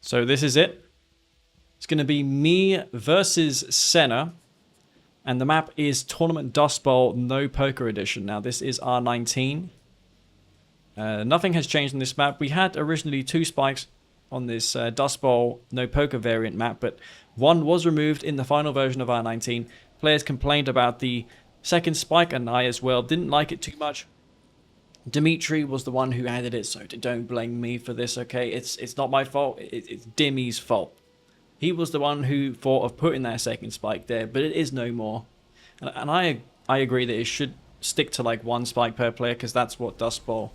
So this is it. It's going to be me versus Senna. And the map is Tournament Dust Bowl No Poker Edition. Now this is R19. Nothing has changed on this map. We had originally 2 spikes on this Dust Bowl No Poker variant map, but one was removed in the final version of R19. Players complained about the second spike, and I as well didn't like it too much. Dimitri was the one who added it, so don't blame me for this, okay? It's not my fault, it's Dimmy's fault. He was the one who thought of putting that second spike there, but it is no more. And I agree that it should stick to like 1 spike per player, because that's what Dust Bowl,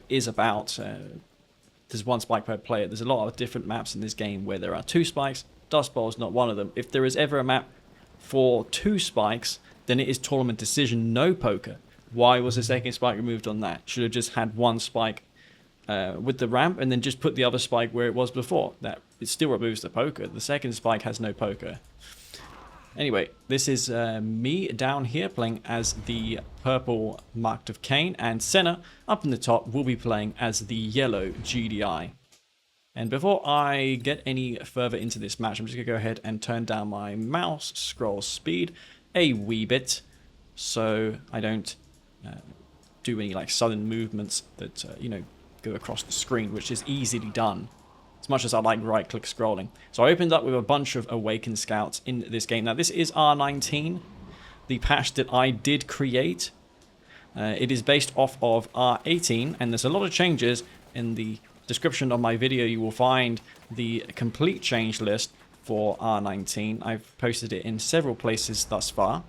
is about. There's 1 spike per player. There's a lot of different maps in this game where there are 2 spikes. Dust Bowl is not one of them. If there is ever a map for 2 spikes, then it is Tournament Decision No Poker. Why was the second spike removed on that? Should have just had 1 spike with the ramp and then just put the other spike where it was before. That it still removes the poker. The second spike has no poker. Anyway, this is me down here playing as the purple marked of Kane, and Senna up in the top will be playing as the yellow GDI. And before I get any further into this match, I'm just going to go ahead and turn down my mouse scroll speed a wee bit so I don't do any like sudden movements that, go across the screen, which is easily done. As much as I like right-click scrolling. So I opened up with a bunch of Awakened Scouts in this game. Now this is R19, the patch that I did create. It is based off of R18, and there's a lot of changes. In the description of my video you will find the complete change list for R19. I've posted it in several places thus far.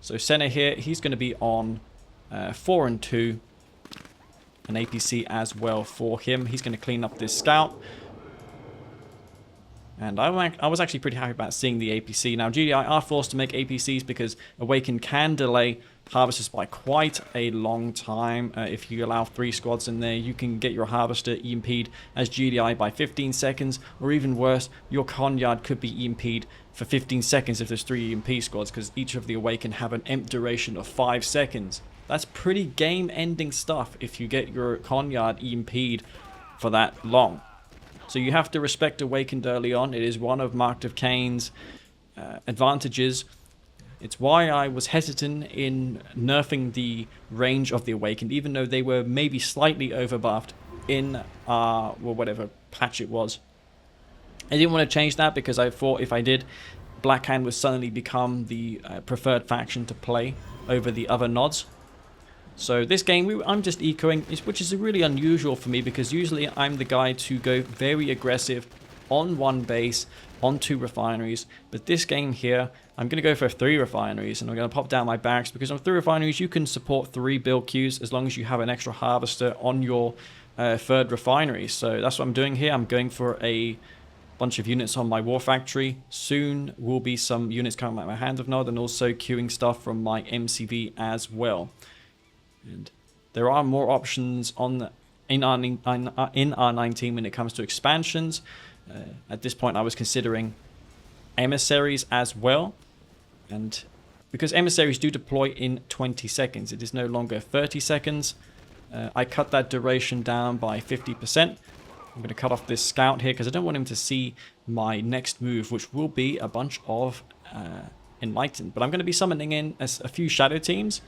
So Senna here, he's going to be on 4 and 2. An APC as well for him. He's going to clean up this scout. And I was actually pretty happy about seeing the APC. Now GDI are forced to make APCs because Awaken can delay harvesters by quite a long time. If you allow 3 squads in there, you can get your harvester EMP'd as GDI by 15 seconds, or even worse, your Conyard could be EMP'd for 15 seconds if there's 3 EMP squads, because each of the Awaken have an EMP duration of 5 seconds. That's pretty game-ending stuff if you get your Conyard EMP'd for that long. So you have to respect Awakened early on. It is one of Marked of Kane's advantages. It's why I was hesitant in nerfing the range of the Awakened, even though they were maybe slightly overbuffed in whatever patch it was. I didn't want to change that because I thought if I did, Blackhand would suddenly become the preferred faction to play over the other nods. So this game, I'm just ecoing, which is really unusual for me because usually I'm the guy to go very aggressive on 1 base, on 2 refineries. But this game here, I'm going to go for 3 refineries, and I'm going to pop down my barracks because on 3 refineries you can support 3 build queues as long as you have an extra harvester on your 3rd refinery. So that's what I'm doing here. I'm going for a bunch of units on my war factory. Soon will be some units coming out my hand of nod, and also queuing stuff from my MCV as well. And there are more options in R19 when it comes to expansions. At this point I was considering emissaries as well, and because emissaries do deploy in 20 seconds, it is no longer 30 seconds. I cut that duration down by 50%. I'm going to cut off this scout here because I don't want him to see my next move, which will be a bunch of Enlightened. But I'm going to be summoning in a few shadow teams.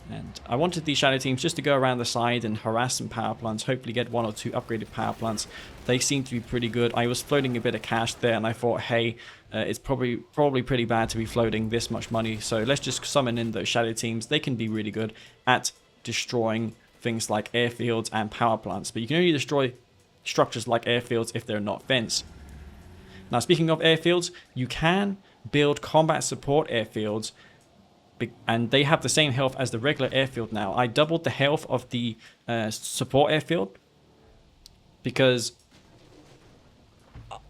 And I wanted these shadow teams just to go around the side and harass some power plants, hopefully get 1 or 2 upgraded power plants. They seem to be pretty good. I was floating a bit of cash there, and I thought, hey, it's probably pretty bad to be floating this much money, so let's just summon in those shadow teams. They can be really good at destroying things like airfields and power plants, but you can only destroy structures like airfields if they're not fenced. Now, speaking of airfields, you can build combat support airfields, and they have the same health as the regular airfield now. I doubled the health of the support airfield because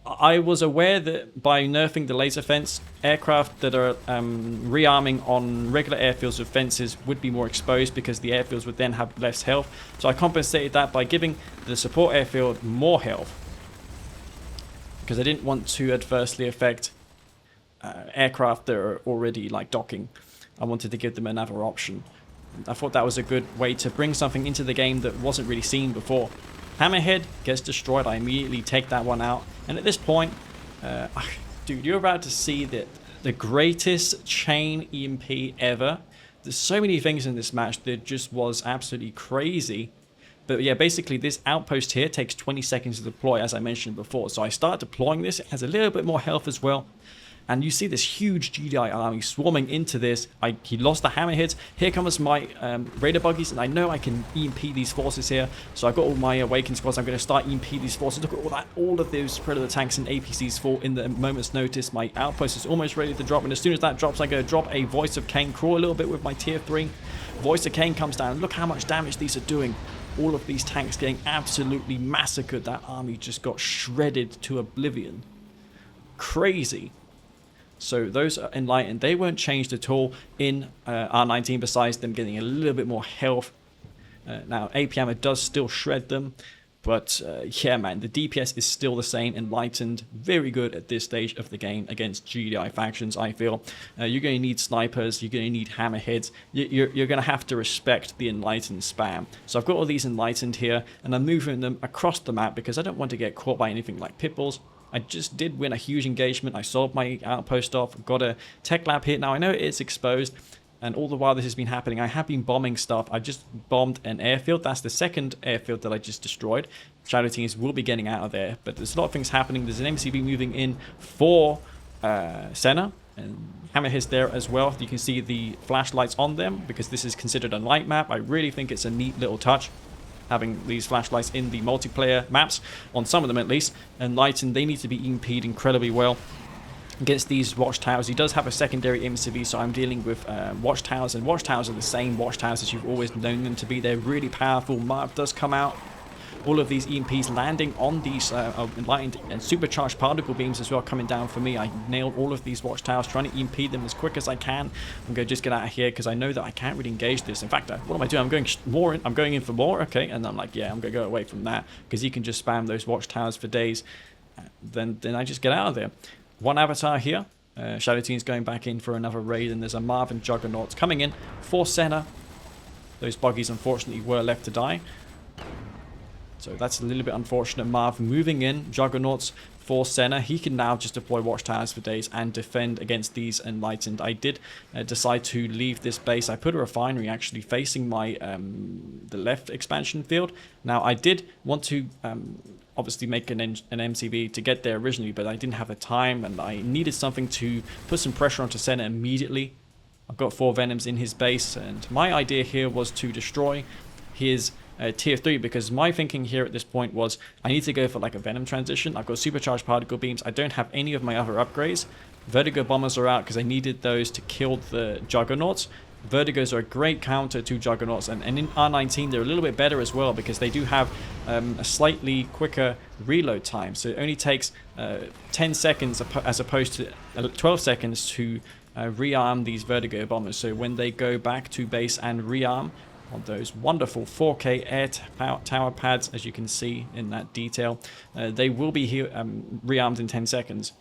I was aware that by nerfing the laser fence, aircraft that are rearming on regular airfields with fences would be more exposed because the airfields would then have less health. So I compensated that by giving the support airfield more health because I didn't want to adversely affect aircraft that are already like docking. I wanted to give them another option. I thought that was a good way to bring something into the game that wasn't really seen before. Hammerhead gets destroyed. I immediately take that one out. And at this point, dude, you're about to see the greatest chain EMP ever. There's so many things in this match that just was absolutely crazy. But yeah, basically this outpost here takes 20 seconds to deploy, as I mentioned before. So I start deploying this. It has a little bit more health as well. And you see this huge GDI army swarming into this. He lost the hammerheads. Here comes my raider buggies, and I know I can EMP these forces here. So I've got all my awakened squads. I'm going to start EMP these forces. Look at all that. All of those predator tanks and APCs fall in the moment's notice. My outpost is almost ready to drop, and as soon as that drops, I'm going to drop a Voice of Kane. Crawl a little bit with my tier 3. Voice of Kane comes down. Look how much damage these are doing. All of these tanks getting absolutely massacred. That army just got shredded to oblivion. Crazy. So those are enlightened. They weren't changed at all in R19 besides them getting a little bit more health. Now AP Hammer does still shred them. But yeah, man, the DPS is still the same. Enlightened, very good at this stage of the game against GDI factions, I feel. You're going to need snipers, you're going to need hammerheads. You're going to have to respect the Enlightened spam. So I've got all these Enlightened here, and I'm moving them across the map because I don't want to get caught by anything like pitbulls. I just did win a huge engagement. I sold my outpost off, got a tech lab hit. Now I know it's exposed, and all the while this has been happening, I have been bombing stuff. I just bombed an airfield. That's the second airfield that I just destroyed. Shadow teams will be getting out of there, but there's a lot of things happening. There's an MCB moving in for Senna, and Hammerhead's there as well. You can see the flashlights on them because this is considered a light map. I really think it's a neat little touch, having these flashlights in the multiplayer maps, on some of them at least. Enlightened, they need to be EMP'd incredibly well against these watchtowers. He does have a secondary MCV, so I'm dealing with watchtowers, and watchtowers are the same watchtowers as you've always known them to be. They're really powerful. Marv does come out. All of these EMPs landing on these enlightened and supercharged particle beams as well coming down for me. I nailed all of these watchtowers, trying to EMP them as quick as I can. I'm going to just get out of here because I know that I can't really engage this. In fact, what am I doing? I'm going in for more. Okay, and I'm like, yeah, I'm going to go away from that because you can just spam those watchtowers for days. Then I just get out of there. One avatar here. Shadow Team's going back in for another raid, and there's a Marv and Juggernauts coming in for Senna. Those buggies unfortunately were left to die. So that's a little bit unfortunate. Marv moving in, Juggernauts for Senna. He can now just deploy watchtowers for days and defend against these Enlightened. I did decide to leave this base. I put a refinery actually facing my the left expansion field. Now I did want to obviously make an MCB to get there originally, but I didn't have the time, and I needed something to put some pressure onto Senna immediately. I've got 4 Venoms in his base, and my idea here was to destroy his tier 3, because my thinking here at this point was I need to go for like a Venom transition. I've got supercharged particle beams. I don't have any of my other upgrades. Vertigo bombers are out because I needed those to kill the Juggernauts. Vertigos are a great counter to Juggernauts, and in R19 they're a little bit better as well because they do have a slightly quicker reload time. So it only takes 10 seconds as opposed to 12 seconds to rearm these Vertigo bombers. So when they go back to base and rearm on those wonderful 4K air tower pads, as you can see in that detail, they will be rearmed in 10 seconds.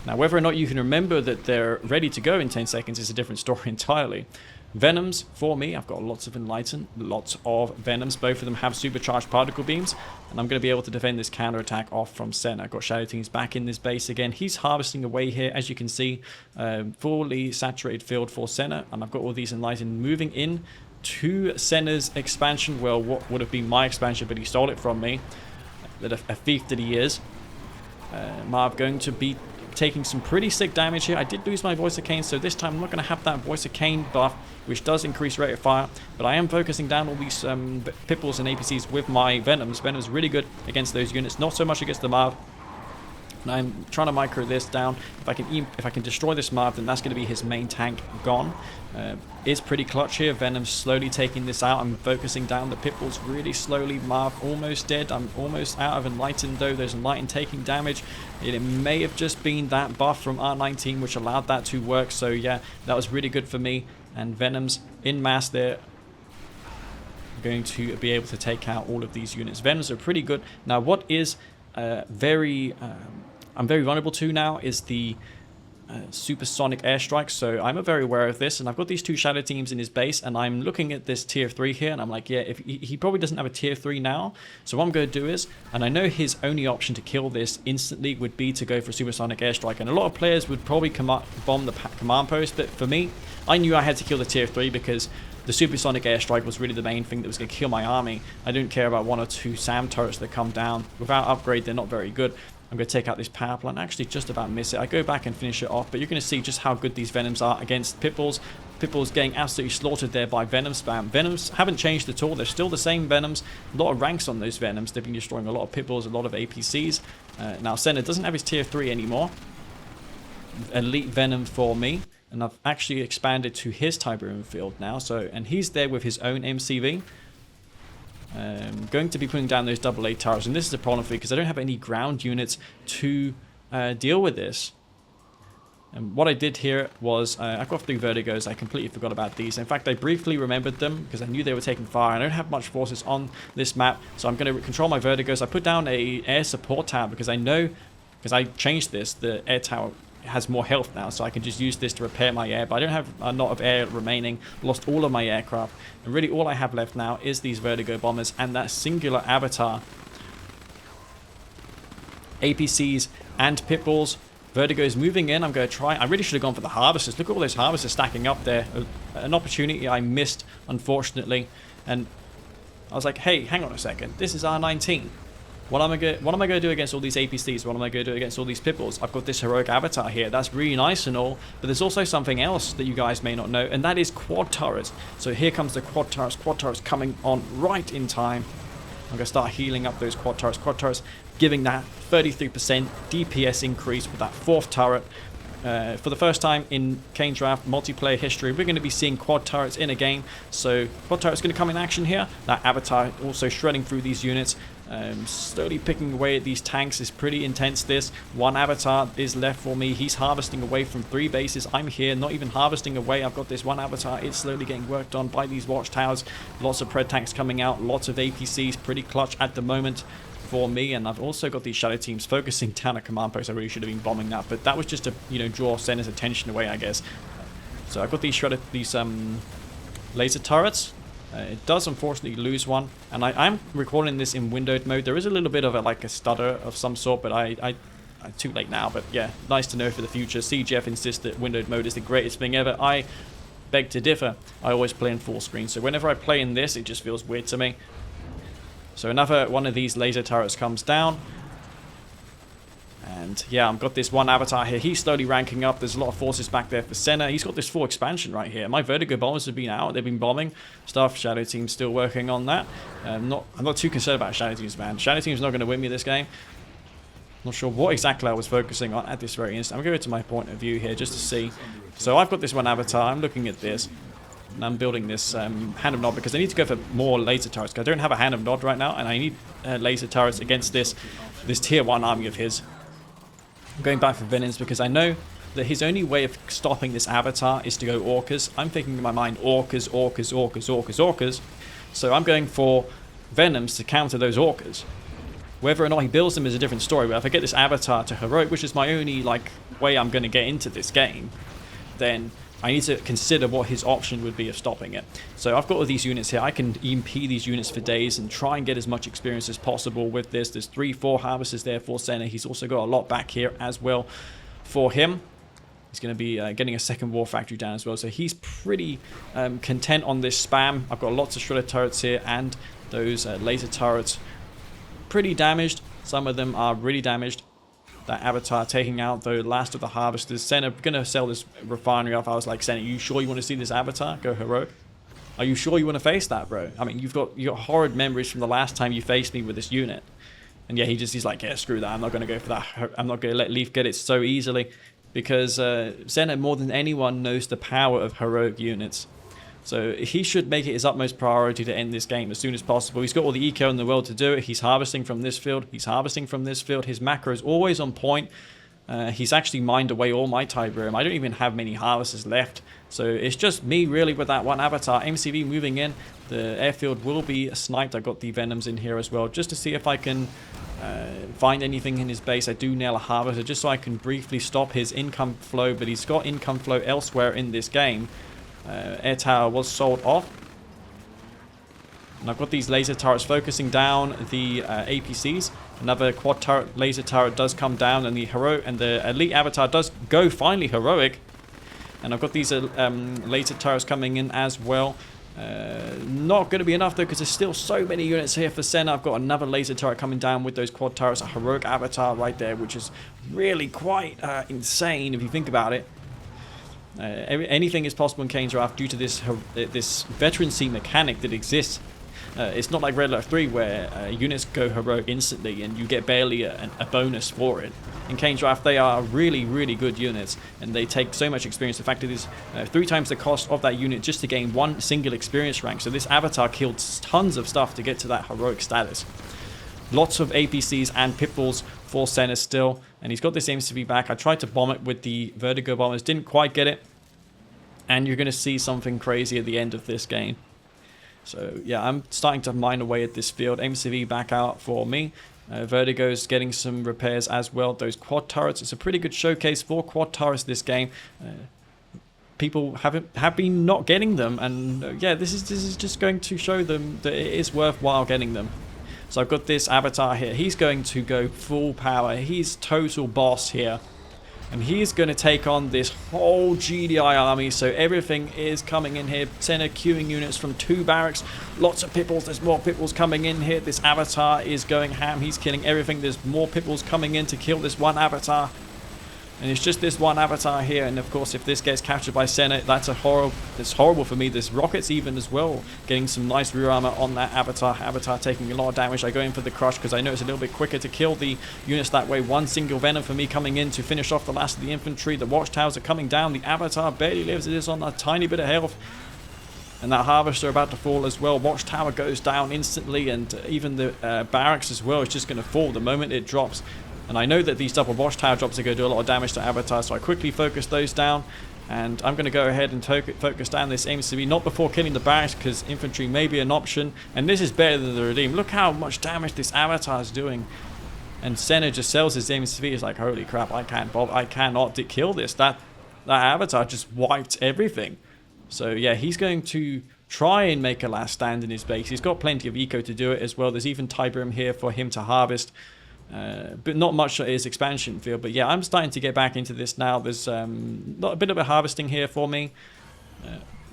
Now, whether or not you can remember that they're ready to go in 10 seconds is a different story entirely. Venoms, for me, I've got lots of Enlighten, lots of Venoms. Both of them have supercharged particle beams, and I'm going to be able to defend this counterattack off from Senna. I've got Shadow Teams back in this base again. He's harvesting away here, as you can see, fully saturated field for Senna, and I've got all these Enlighten moving in to Senna's expansion. Well, what would have been my expansion, but he stole it from me. A thief that he is. Marv going to be taking some pretty sick damage here. I did lose my Voice of Kane, so this time I'm not going to have that Voice of Kane buff, which does increase rate of fire, but I am focusing down all these Pipples and APCs with my Venoms. Venom's really good against those units, not so much against the Marv. And I'm trying to micro this down. If I can destroy this Marv, then that's going to be his main tank gone. It's pretty clutch here. Venom slowly taking this out. I'm focusing down the Pitbulls really slowly. Marv almost dead. I'm almost out of Enlightened though. There's Enlightened taking damage. It may have just been that buff from R19 which allowed that to work. So yeah, that was really good for me. And Venoms in mass there, going to be able to take out all of these units. Venoms are pretty good. Now what is I'm very vulnerable to now is the supersonic airstrikes, so I'm very aware of this, and I've got these 2 shadow teams in his base, and I'm looking at this tier 3 here, and I'm like, yeah, if he probably doesn't have a tier 3 now, so what I'm going to do is, and I know his only option to kill this instantly would be to go for a supersonic airstrike, and a lot of players would probably bomb the command post, but for me, I knew I had to kill the tier 3 because the supersonic airstrike was really the main thing that was going to kill my army. I didn't care about 1 or 2 SAM turrets that come down. Without upgrade, they're not very good. I'm going to take out this power plant, actually just about miss it. I go back and finish it off, but you're going to see just how good these Venoms are against Pitbulls. Pitbulls getting absolutely slaughtered there by Venom spam. Venoms haven't changed at all. They're still the same Venoms. A lot of ranks on those Venoms. They've been destroying a lot of Pitbulls, a lot of APCs. Now, Senna doesn't have his tier 3 anymore. Elite Venom for me. And I've actually expanded to his Tiberium field now. And he's there with his own MCV. Going to be putting down those AA turrets. And this is a problem for me because I don't have any ground units to deal with this. And what I did here was I got 3 Vertigos. I completely forgot about these. In fact, I briefly remembered them because I knew they were taking fire. I don't have much forces on this map, so I'm going to control my Vertigos. I put down a air support tower because I know, because I changed this, the air tower has more health now, so I can just use this to repair my air, but I don't have a lot of air remaining. Lost all of my aircraft, and really all I have left now is these Vertigo bombers and that singular avatar. APCs and Pitbulls. Vertigo is moving in. I'm going to try. I really should have gone for the Harvesters. Look at all those Harvesters stacking up there. An opportunity I missed, unfortunately, and I was like, hey, hang on a second, this is R19. What am I going to do against all these APCs? What am I going to do against all these Pitbulls? I've got this heroic avatar here. That's really nice and all, but there's also something else that you guys may not know, and that is quad turrets. So here comes the quad turrets. Quad turrets coming on right in time. I'm going to start healing up those quad turrets. Quad turrets giving that 33% DPS increase with that 4th turret. For the first time in Kane Draft multiplayer history, we're going to be seeing quad turrets in a game. So quad turret's going to come in action here. That avatar also shredding through these units. Slowly picking away at these tanks is pretty intense. This 1 avatar is left for me. He's harvesting away from 3 bases. I'm here, not even harvesting away. I've got this 1 avatar. It's slowly getting worked on by these watchtowers. Lots of pred tanks coming out. Lots of APCs. Pretty clutch at the moment for me. And I've also got these shadow teams focusing down at command post. I really should have been bombing that, but that was just to, you know, draw Senna's attention away, I guess. So I've got these laser turrets. It does unfortunately lose one, and I'm recording this in windowed mode. There is a little bit of a stutter of some sort, but I'm too late now. But yeah, nice to know for the future. CGF insists that windowed mode is the greatest thing ever. I beg to differ. I always play in full screen, so whenever I play in this, it just feels weird to me. So another one of these laser turrets comes down. And yeah, I've got this 1 avatar here. He's slowly ranking up. There's a lot of forces back there for Senna. He's got this full expansion right here. My Vertigo bombers have been out. They've been bombing stuff. Shadow Team's still working on that. I'm not too concerned about Shadow Teams, man. Shadow Team's not going to win me this game. Not sure what exactly I was focusing on at this very instant. I'm going to my point of view here just to see. So I've got this 1 avatar. I'm looking at this. And I'm building this Hand of Nod because I need to go for more laser turrets. I don't have a Hand of Nod right now, and I need laser turrets against this tier 1 army of his. I'm going back for Venoms because I know that his only way of stopping this avatar is to go Orcas. I'm thinking in my mind Orcas, Orcas, Orcas, Orcas, Orcas. So I'm going for Venoms to counter those Orcas. Whether or not he builds them is a different story, but if I get this avatar to heroic, which is my only way I'm going to get into this game, then I need to consider what his option would be of stopping it. So I've got all these units here. I can EMP these units for days and try and get as much experience as possible with this. There's 3-4 harvesters there for Senna. He's also got a lot back here as well for him. He's going to be getting a 2nd war factory down as well. So he's pretty content on this spam. I've got lots of shredder turrets here and those laser turrets. Pretty damaged. Some of them are really damaged. That avatar taking out the last of the harvesters. Senna gonna sell this refinery off. I was like, Senna, you sure you want to see this avatar go heroic? Are you sure you want to face that, bro? I mean, you've got horrid memories from the last time you faced me with this unit. And yeah, he's like, yeah, screw that. I'm not gonna go for that. I'm not gonna let Leaf get it so easily because Senna more than anyone knows the power of heroic units. So he should make it his utmost priority to end this game as soon as possible. He's got all the eco in the world to do it. He's harvesting from this field. He's harvesting from this field. His macro is always on point. He's actually mined away all my Tiberium. I don't even have many harvesters left. So it's just me really with that one avatar. MCV moving in. The airfield will be sniped. I got the Venoms in here as well, just to see if I can find anything in his base. I do nail a harvester just so I can briefly stop his income flow, but he's got income flow elsewhere in this game. Air tower was sold off. And I've got these laser turrets focusing down the APCs. Another quad turret, laser turret does come down, and the elite avatar does go finally heroic. And I've got these laser turrets coming in as well. Not going to be enough though, because there's still so many units here for Senna. I've got another laser turret coming down with those quad turrets, a heroic avatar right there, which is really quite insane if you think about it. Anything is possible in Kane's Draft due to this veterancy mechanic that exists. It's not like Red Alert 3 where units go heroic instantly and you get barely a bonus for it. In Kane's Draft, they are really, really good units, and they take so much experience. The fact it is 3 times the cost of that unit just to gain one single experience rank. So this avatar killed tons of stuff to get to that heroic status. Lots of APCs and pitfalls for Senna still, and he's got this MCV back. I tried to bomb it with the Vertigo bombers, didn't quite get it, and you're going to see something crazy at the end of this game. So yeah, I'm starting to mine away at this field. MCV back out for me. Vertigo's getting some repairs as well. Those quad turrets, it's a pretty good showcase for quad turrets this game. People have been not getting them, and yeah, this is just going to show them that it is worthwhile getting them. So I've got this avatar here. He's going to go full power. He's total boss here. And he's going to take on this whole GDI army, so everything is coming in here. Senna queuing units from 2 barracks. Lots of pipples. There's more pipples coming in here. This avatar is going ham. He's killing everything. There's more pipples coming in to kill this one avatar. And it's just this one avatar here. And of course, if this gets captured by Senna, that's horrible for me. There's rockets even as well. Getting some nice rear armor on that avatar. Avatar taking a lot of damage. I go in for the crush because I know it's a little bit quicker to kill the units that way. One single venom for me coming in to finish off the last of the infantry. The watchtowers are coming down. The avatar barely lives. It is on a tiny bit of health. And that harvester about to fall as well. Watchtower goes down instantly, and even the barracks as well is just going to fall the moment it drops. And I know that these double watchtower drops are going to do a lot of damage to Avatar, so I quickly focus those down. And I'm going to go ahead and focus down this MCV, not before killing the barracks, because infantry may be an option. And this is better than the Redeem. Look how much damage this Avatar is doing. And Senna just sells his MCV. He's like, holy crap, I cannot kill this. That Avatar just wiped everything. So yeah, he's going to try and make a last stand in his base. He's got plenty of eco to do it as well. There's even Tiberium here for him to harvest. But not much at his expansion field. But yeah, I'm starting to get back into this now. There's a bit of a harvesting here for me.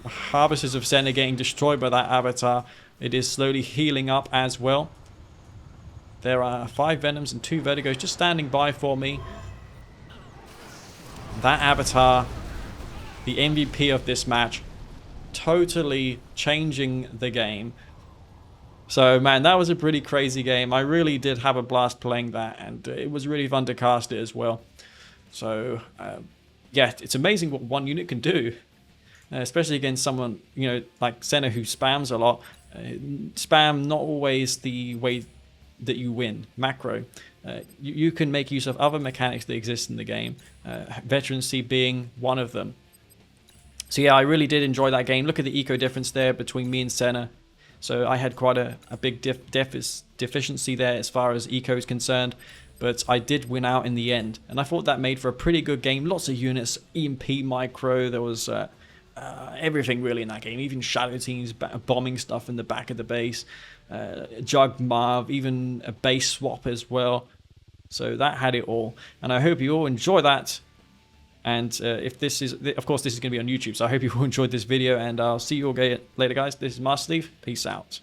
Harvesters of Senna getting destroyed by that avatar. It is slowly healing up as well. There are 5 Venoms and 2 Vertigos just standing by for me. That avatar, the MVP of this match, totally changing the game. So, man, that was a pretty crazy game. I really did have a blast playing that, and it was really fun to cast it as well. So, yeah, it's amazing what one unit can do, especially against someone, you know, like Senna, who spams a lot. Spam not always the way that you win. Macro. You can make use of other mechanics that exist in the game, veterancy being one of them. So, yeah, I really did enjoy that game. Look at the eco difference there between me and Senna. So I had quite a big deficiency there as far as eco is concerned, but I did win out in the end, and I thought that made for a pretty good game. Lots of units, EMP micro, there was everything really in that game, even shadow teams bombing stuff in the back of the base, Jug Marv, even a base swap as well. So that had it all, and I hope you all enjoy that. And if this is, of course, this is going to be on YouTube, so I hope you all enjoyed this video, and I'll see you all later, guys. This is Master Steve. Peace out.